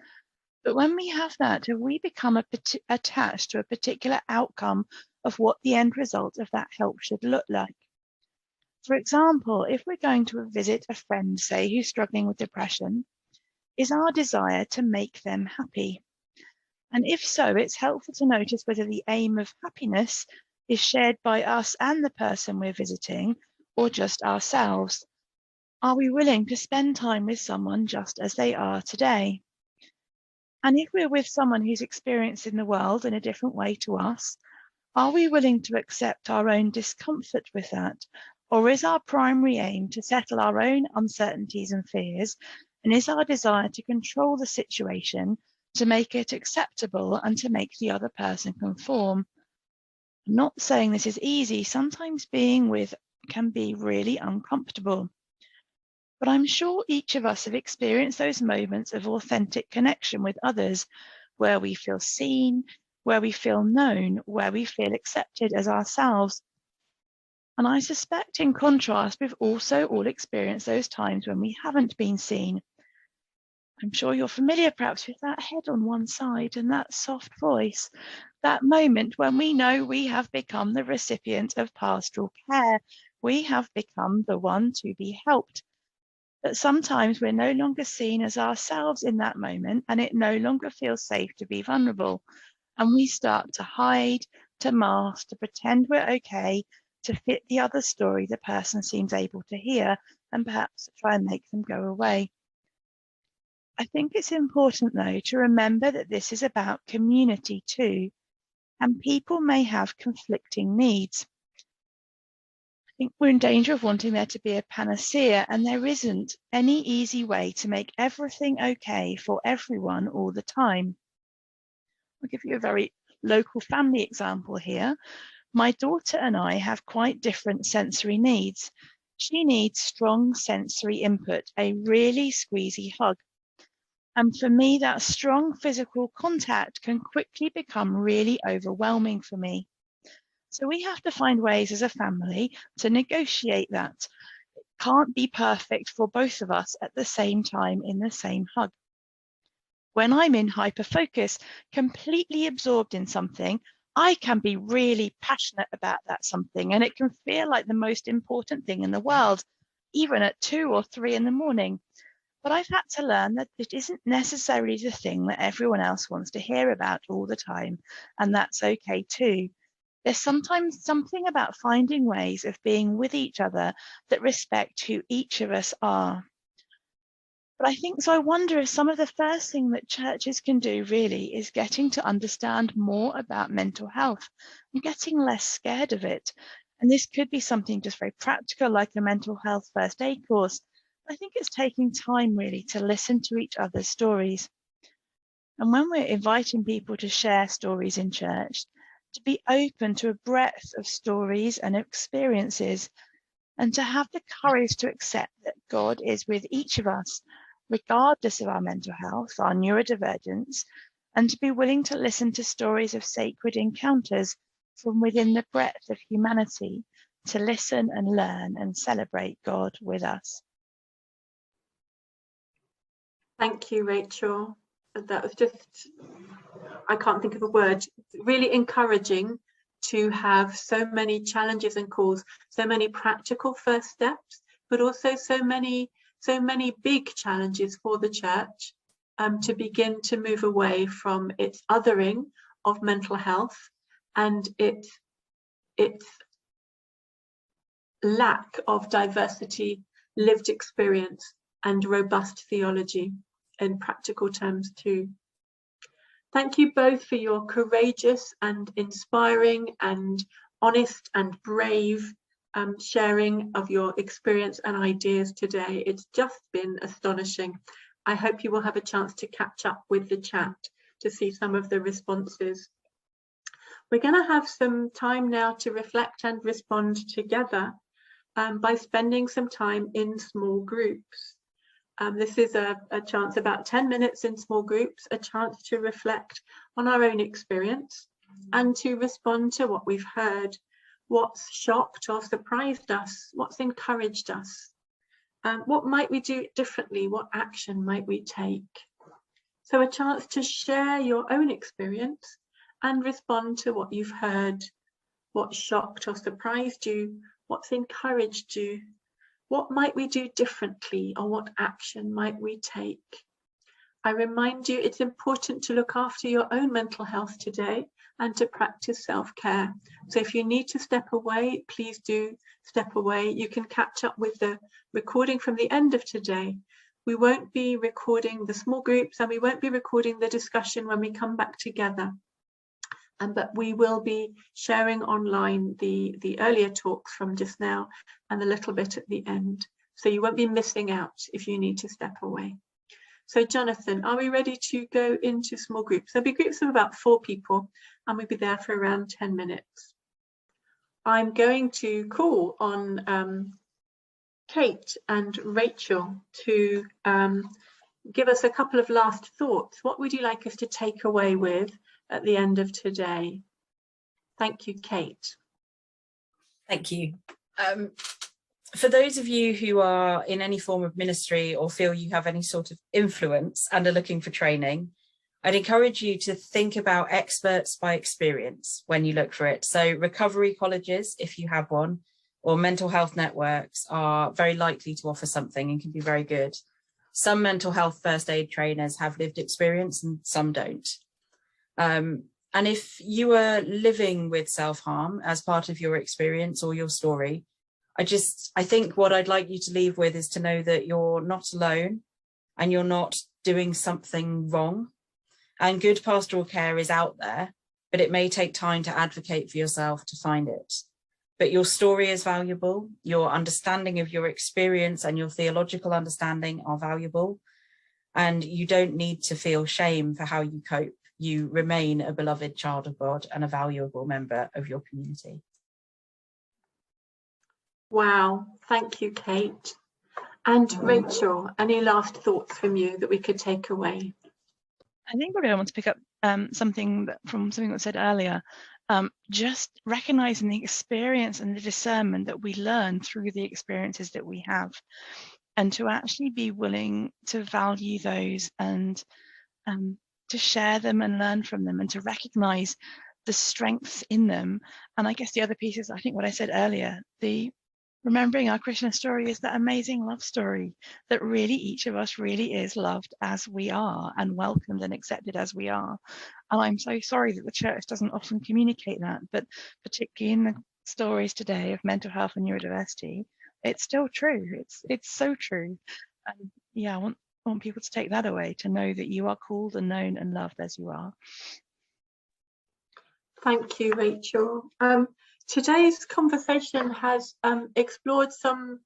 Speaker 3: But when we have that, have we become attached to a particular outcome of what the end result of that help should look like? For example, if we're going to visit a friend, say, who's struggling with depression, is our desire to make them happy? And if so, it's helpful to notice whether the aim of happiness is shared by us and the person we're visiting, or just ourselves. Are we willing to spend time with someone just as they are today? And if we're with someone who's experiencing the world in a different way to us, are we willing to accept our own discomfort with that? Or is our primary aim to settle our own uncertainties and fears? And is our desire to control the situation, to make it acceptable and to make the other person conform? I'm not saying this is easy. Sometimes being with can be really uncomfortable. But I'm sure each of us have experienced those moments of authentic connection with others, where we feel seen, where we feel known, where we feel accepted as ourselves. And I suspect, in contrast, we've also all experienced those times when we haven't been seen. I'm sure you're familiar perhaps with that head on one side and that soft voice, that moment when we know we have become the recipient of pastoral care. We have become the one to be helped. But sometimes we're no longer seen as ourselves in that moment, and it no longer feels safe to be vulnerable. And we start to hide, to mask, to pretend we're okay, to fit the other story the person seems able to hear, and perhaps to try and make them go away. I think it's important, though, to remember that this is about community too, and people may have conflicting needs. I think we're in danger of wanting there to be a panacea, and there isn't any easy way to make everything okay for everyone all the time. I'll give you a very local family example here. My daughter and I have quite different sensory needs. She needs strong sensory input, a really squeezy hug. And for me, that strong physical contact can quickly become really overwhelming for me. So we have to find ways as a family to negotiate that. It can't be perfect for both of us at the same time in the same hug. When I'm in hyperfocus, completely absorbed in something, I can be really passionate about that something, and it can feel like the most important thing in the world, even at 2 or 3 in the morning. But I've had to learn that it isn't necessarily the thing that everyone else wants to hear about all the time, and that's okay too. There's sometimes something about finding ways of being with each other that respect who each of us are. But I think so. I wonder if some of the first thing that churches can do really is getting to understand more about mental health and getting less scared of it. And this could be something just very practical, like a mental health first aid course. I think it's taking time really to listen to each other's stories. And when we're inviting people to share stories in church, to be open to a breadth of stories and experiences, and to have the courage to accept that God is with each of us, regardless of our mental health, our neurodivergence, and to be willing to listen to stories of sacred encounters from within the breadth of humanity, to listen and learn and celebrate God with us.
Speaker 1: Thank you, Rachel. That was just, I can't think of a word, really encouraging to have so many challenges and calls, so many practical first steps, but also so many big challenges for the church to begin to move away from its othering of mental health and its lack of diversity, lived experience, and robust theology in practical terms too. Thank you both for your courageous and inspiring and honest and brave sharing of your experience and ideas today. It's just been astonishing. I hope you will have a chance to catch up with the chat to see some of the responses. We're going to have some time now to reflect and respond together by spending some time in small groups. This is a chance, about 10 minutes in small groups, a chance to reflect on our own experience and to respond to what we've heard, what's shocked or surprised us, what's encouraged us, what might we do differently, what action might we take. So a chance to share your own experience and respond to what you've heard, what shocked or surprised you, what's encouraged you. What might we do differently, or what action might we take? I remind you it's important to look after your own mental health today and to practice self-care. So if you need to step away, please do step away. You can catch up with the recording from the end of today. We won't be recording the small groups and we won't be recording the discussion when we come back together. But we will be sharing online the earlier talks from just now and a little bit at the end. So you won't be missing out if you need to step away. So Jonathan, are we ready to go into small groups? There'll be groups of about 4 people and we'll be there for around 10 minutes. I'm going to call on Kate and Rachel to give us a couple of last thoughts. What would you like us to take away with at the end of today? Thank you, Kate.
Speaker 2: Thank you. For those of you who are in any form of ministry or feel you have any sort of influence and are looking for training, I'd encourage you to think about experts by experience when you look for it. So recovery colleges, if you have one, or mental health networks are very likely to offer something and can be very good. Some mental health first aid trainers have lived experience and some don't. And if you are living with self-harm as part of your experience or your story, I think what I'd like you to leave with is to know that you're not alone and you're not doing something wrong. And good pastoral care is out there, but it may take time to advocate for yourself to find it. But your story is valuable, your understanding of your experience and your theological understanding are valuable, and you don't need to feel shame for how you cope. You remain a beloved child of God and a valuable member of your community.
Speaker 1: Wow, thank you, Kate. And Rachel, any last thoughts from you that we could take away?
Speaker 3: I think probably I want to pick up something that was said earlier. Just recognizing the experience and the discernment that we learn through the experiences that we have, and to actually be willing to value those and to share them and learn from them, and to recognize the strengths in them. And I guess the other piece is, I think what I said earlier, remembering our Krishna story is that amazing love story, that really each of us really is loved as we are and welcomed and accepted as we are. And I'm so sorry that the church doesn't often communicate that, but particularly in the stories today of mental health and neurodiversity, it's still true. It's so true. And yeah, I want people to take that away, to know that you are called and known and loved as you are.
Speaker 1: Thank you, Rachel. Today's conversation has explored some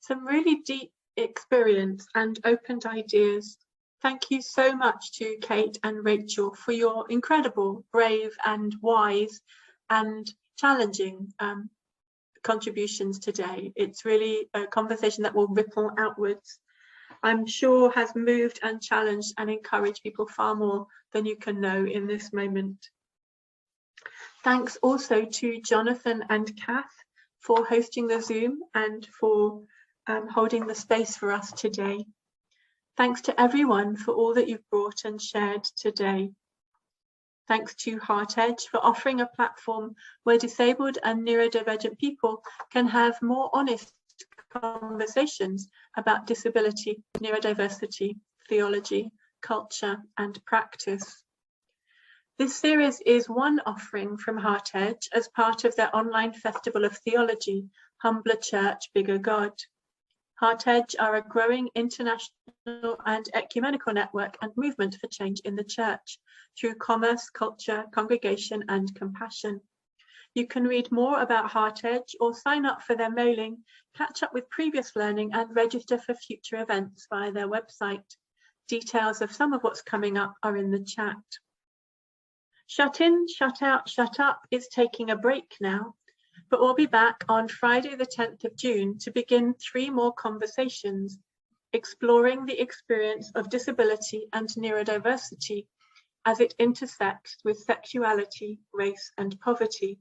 Speaker 1: really deep experience and opened ideas. Thank you so much to Kate and Rachel for your incredible, brave and wise and challenging contributions today. It's really a conversation that will ripple outwards. I'm sure has moved and challenged and encouraged people far more than you can know in this moment. Thanks also to Jonathan and Kath for hosting the Zoom and for holding the space for us today. Thanks to everyone for all that you've brought and shared today. Thanks to HeartEdge for offering a platform where disabled and neurodivergent people can have more honest conversations about disability, neurodiversity, theology, culture, and practice. This series is one offering from HeartEdge as part of their online festival of theology, Humbler Church, Bigger God. HeartEdge are a growing international and ecumenical network and movement for change in the church through commerce, culture, congregation, and compassion. You can read more about HeartEdge or sign up for their mailing, catch up with previous learning, and register for future events via their website. Details of some of what's coming up are in the chat. Shut In, Shut Out, Shut Up is taking a break now, but we'll be back on Friday the 10th of June to begin 3 more conversations exploring the experience of disability and neurodiversity as it intersects with sexuality, race, and poverty.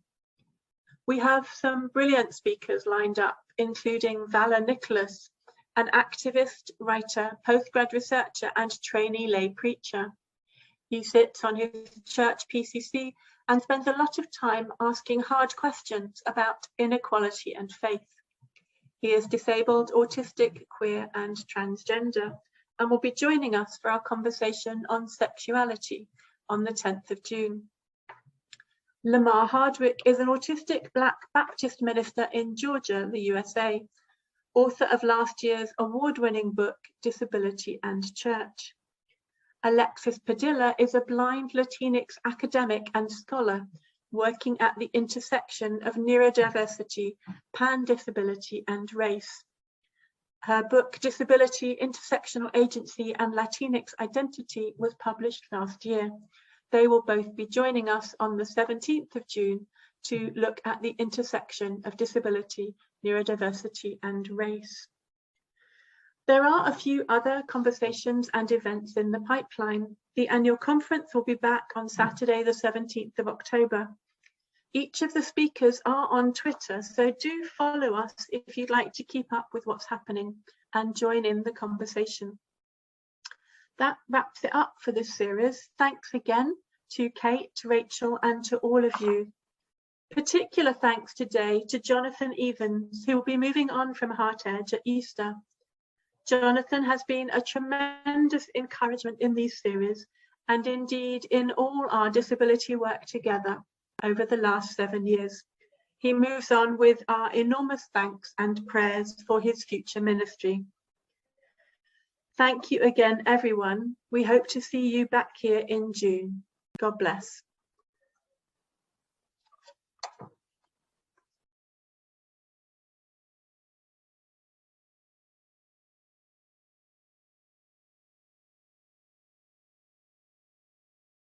Speaker 1: We have some brilliant speakers lined up, including Vala Nicholas, an activist, writer, postgrad researcher, and trainee lay preacher. He sits on his church PCC and spends a lot of time asking hard questions about inequality and faith. He is disabled, autistic, queer, and transgender, and will be joining us for our conversation on sexuality on the 10th of June. Lamar Hardwick is an autistic Black Baptist minister in Georgia, the USA, author of last year's award-winning book, Disability and Church. Alexis Padilla is a blind Latinx academic and scholar working at the intersection of neurodiversity, pan-disability, and race. Her book, Disability, Intersectional Agency and Latinx Identity, was published last year. They will both be joining us on the 17th of June to look at the intersection of disability, neurodiversity, and race. There are a few other conversations and events in the pipeline. The annual conference will be back on Saturday, the 17th of October. Each of the speakers are on Twitter, so do follow us if you'd like to keep up with what's happening and join in the conversation. That wraps it up for this series. Thanks again to Kate, to Rachel, and to all of you. Particular thanks today to Jonathan Evans, who will be moving on from HeartEdge at Easter. Jonathan has been a tremendous encouragement in these series, and indeed in all our disability work together over the last 7 years. He moves on with our enormous thanks and prayers for his future ministry. Thank you again, everyone. We hope to see you back here in June. God bless.